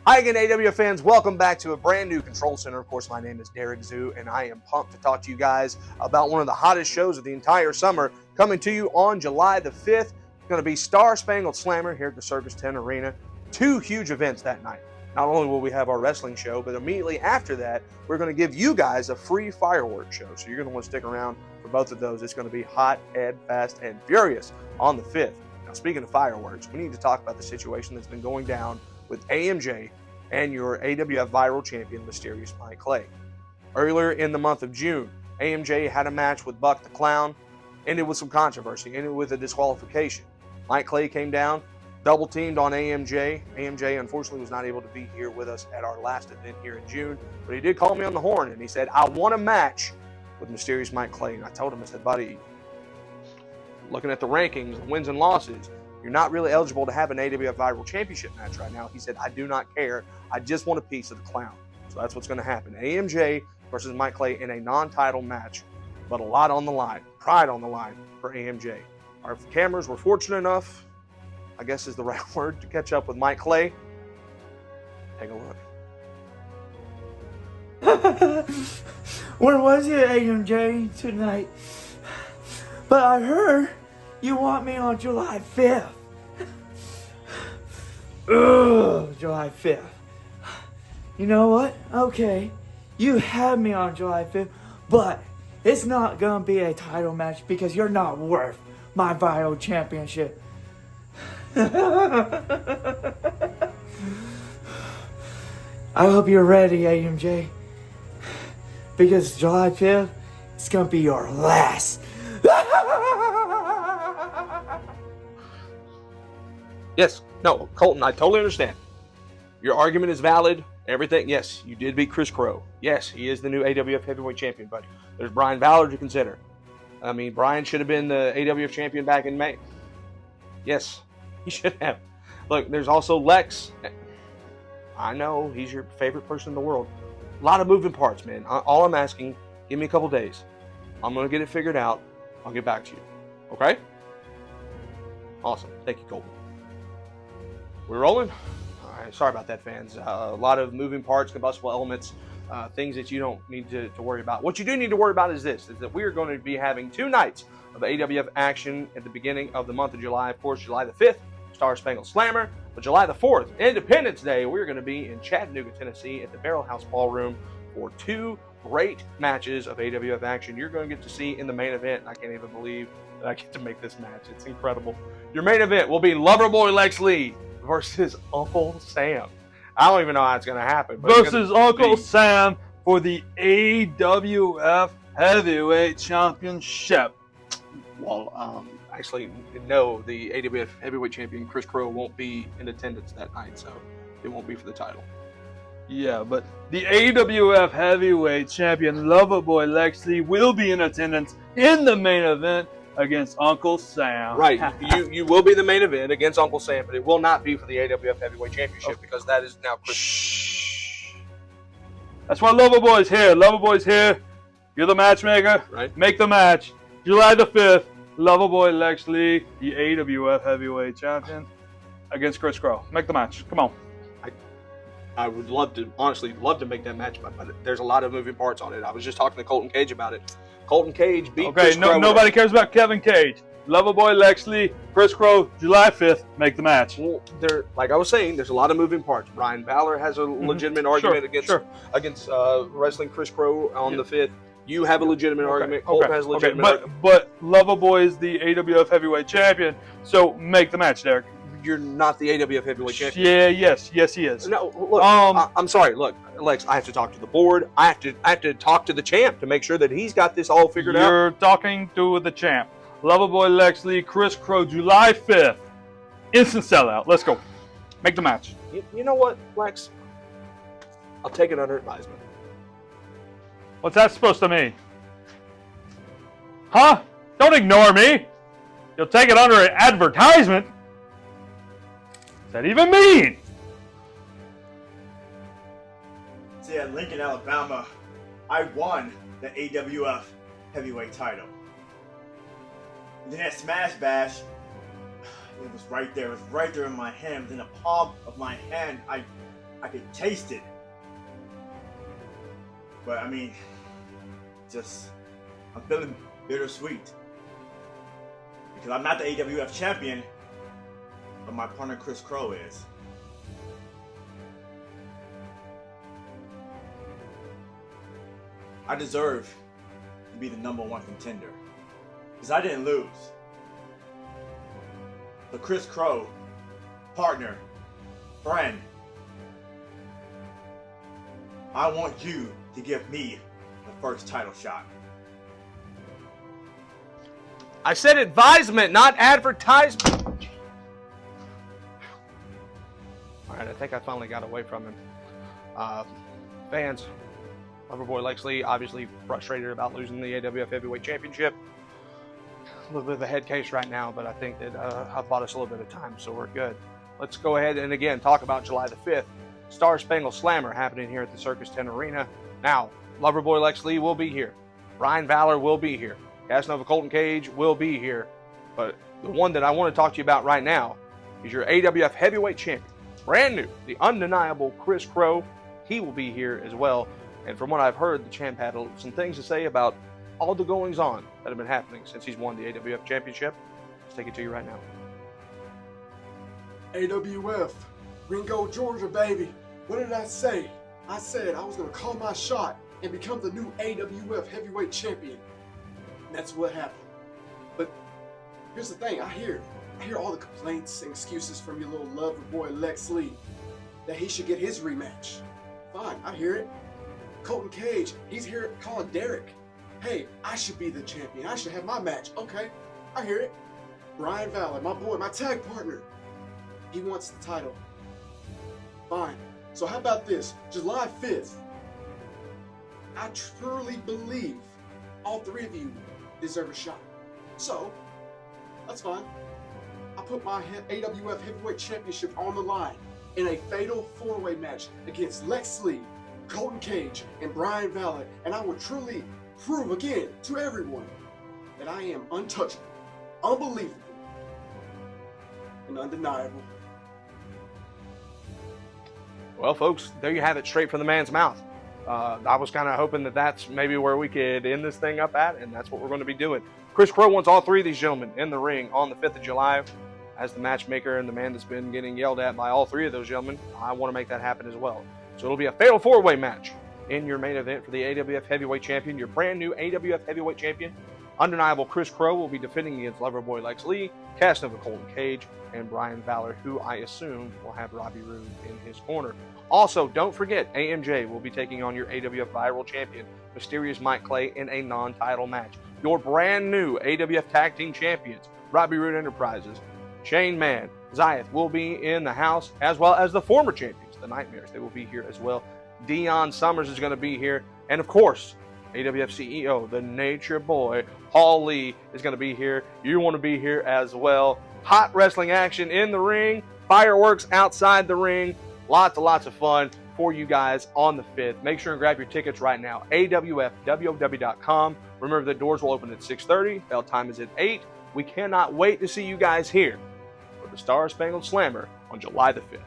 Hi again, AWF fans. Welcome back to a brand new Control Center. Of course, my name is Derik Zoo, and I am pumped to talk to you guys about one of the hottest shows of the entire summer, coming to you on July the 5th. It's going to be Star Spangled SLAMMER here at the Service 10 Arena. Two huge events that night. Not only will we have our wrestling show, but immediately after that, we're going to give you guys a free fireworks show. So you're going to want to stick around for both of those. It's going to be hot, and fast, and furious on the 5th. Now, speaking of fireworks, we need to talk about the situation that's been going down with AMJ and your AWF Viral Champion, Mysterious Mike Clay. Earlier in the month of June, AMJ had a match with Buck the Clown, ended with some controversy, ended with a disqualification. Mike Clay came down, double teamed on AMJ. AMJ unfortunately was not able to be here with us at our last event here in June, but he did call me on the horn and he said, I want a match with Mysterious Mike Clay. And I told him, I said, buddy, looking at the rankings, wins and losses, you're not really eligible to have an AWF Viral Championship match right now. He said, I do not care. I just want a piece of the clown. So that's what's going to happen. AMJ versus Mike Clay in a non-title match, but a lot on the line, pride on the line for AMJ. Our cameras were fortunate enough, I guess is the right word, to catch up with Mike Clay. Take a look. Where was you, AMJ, tonight? But I heard you want me on July 5th. Ugh, July 5th. You know what? Okay, you had me on July 5th, but it's not gonna be a title match because you're not worth my Viral Championship. I hope you're ready, AMJ, because July 5th, it's gonna be your last. Yes, no, Colton, I totally understand. Your argument is valid. Everything, yes, you did beat Chris Crow. Yes, he is the new AWF Heavyweight Champion, but there's Brian Ballard to consider. I mean, Brian should have been the AWF Champion back in May. Yes, he should have. Look, there's also Lex. I know, he's your favorite person in the world. A lot of moving parts, man. All I'm asking, give me a couple days. I'm going to get it figured out. I'll get back to you. Okay? Awesome. Thank you, Colton. We're rolling? All right, sorry about that, fans. A lot of moving parts, combustible elements, things that you don't need to worry about. What you do need to worry about is this, is that we are going to be having 2 nights of AWF action at the beginning of the month of July. Of course, July the 5th, Star Spangled SLAMMER. But July the 4th, Independence Day, we're going to be in Chattanooga, Tennessee at the Barrel House Ballroom for 2 great matches of AWF action you're going to get to see in the main event. I can't even believe that I get to make this match. It's incredible. Your main event will be Loverboy Lex Lee versus Uncle Sam. I don't even know how it's going to happen. But versus Uncle Sam for the AWF Heavyweight Championship. Well, actually, no, the AWF Heavyweight Champion Chris Crow won't be in attendance that night, so it won't be for the title. Yeah, but the AWF Heavyweight Champion Loverboy Lex Lee will be in attendance in the main event against Uncle Sam. Right, you will be the main event against Uncle Sam, but it will not be for the AWF Heavyweight Championship because that is now Chris. Shh. That's why Loverboy's here. Loverboy's here. You're the matchmaker. Right. Make the match. July the 5th, Loverboy Lex Lee, the AWF Heavyweight Champion, against Chris Crow. Make the match. Come on. I would love to, honestly, love to make that match, but there's a lot of moving parts on it. I was just talking to Colton Cage about it. Colton Cage beat Chris Crow. Okay, nobody cares about Kevin Cage. Loverboy Lex Lee, Chris Crow, July 5th, make the match. Well, like I was saying, there's a lot of moving parts. Brian Ballard has a legitimate argument against wrestling Chris Crow on the 5th. You have a legitimate argument. Colton has a legitimate argument. But Loverboy is the AWF Heavyweight Champion, so make the match, Derek. You're not the AWF Heavyweight Champion. Yeah, yes he is. No, look, I'm sorry. Look, Lex, I have to talk to the board. I have to talk to the champ to make sure that he's got this all figured out. You're talking to the champ. Loverboy Lex Lee, Chris Crow, July 5th. Instant sellout. Let's go. Make the match. You know what, Lex? I'll take it under advisement. What's that supposed to mean? Huh? Don't ignore me. You'll take it under an advertisement. What's that even mean? See, at Lincoln, Alabama, I won the AWF heavyweight title. And then at Smash Bash, it was right there. It was right there in my hand. Within the palm of my hand, I I could taste it. But I mean, I'm feeling bittersweet. Because I'm not the AWF champion, but my partner Chris Crow is. I deserve to be the #1 contender. Because I didn't lose. But Chris Crow, partner, friend, I want you to give me the first title shot. I said advisement, not advertisement. All right, I think I finally got away from him. Fans, Loverboy Lex Lee obviously frustrated about losing the AWF Heavyweight Championship. A little bit of a head case right now, but I think that I've bought us a little bit of time, so we're good. Let's go ahead and again talk about July the 5th. Star Spangled SLAMMER happening here at the Circus 10 Arena. Now, Loverboy Lex Lee will be here. Brian Valor will be here. Casanova Colton Cage will be here. But the one that I want to talk to you about right now is your AWF Heavyweight Champion. Brand new, the undeniable Chris Crow. He will be here as well. And from what I've heard, the champ had some things to say about all the goings-on that have been happening since he's won the AWF Championship. Let's take it to you right now. AWF, Ringo, Georgia, baby. What did I say? I said I was going to call my shot and become the new AWF Heavyweight Champion. And that's what happened. But here's the thing, I hear all the complaints and excuses from your little lover boy Lex Lee that he should get his rematch. Fine, I hear it. Colton Cage, he's here calling Derik. Hey, I should be the champion. I should have my match. Okay, I hear it. Brian Valor, my boy, my tag partner. He wants the title. Fine. So how about this? July 5th. I truly believe all three of you deserve a shot. So, that's fine. I put my AWF Heavyweight Championship on the line in a fatal four-way match against Lex Lee, Colton Cage, and Brian Valor, and I will truly prove again to everyone that I am untouchable, unbelievable, and undeniable. Well, folks, there you have it, straight from the man's mouth. I was kind of hoping that that's maybe where we could end this thing up at, and that's what we're going to be doing. Chris Crow wants all three of these gentlemen in the ring on the 5th of July as the matchmaker and the man that's been getting yelled at by all three of those gentlemen. I want to make that happen as well. So it'll be a fatal four-way match in your main event for the AWF Heavyweight Champion, your brand new AWF Heavyweight Champion. Undeniable Chris Crow will be defending against Loverboy Lex Lee, Casanova Colton Cage, and Brian Valor, who I assume will have Robbie Roode in his corner. Also, don't forget, AMJ will be taking on your AWF Viral Champion, Mysterious Mike Clay, in a non-title match. Your brand new AWF Tag Team Champions, Robbie Roode Enterprises, Shane Mann, Zayeth will be in the house, as well as the former champions, the Nightmares. They will be here as well. Dion Summers is going to be here. And of course, AWF CEO, the Nature Boy, Paul Lee, is going to be here. You want to be here as well. Hot wrestling action in the ring, fireworks outside the ring. Lots of fun for you guys on the 5th. Make sure and grab your tickets right now. AWFWOW.com. Remember, the doors will open at 6:30. Bell time is at 8. We cannot wait to see you guys here for the Star Spangled SLAMMER on July the 5th.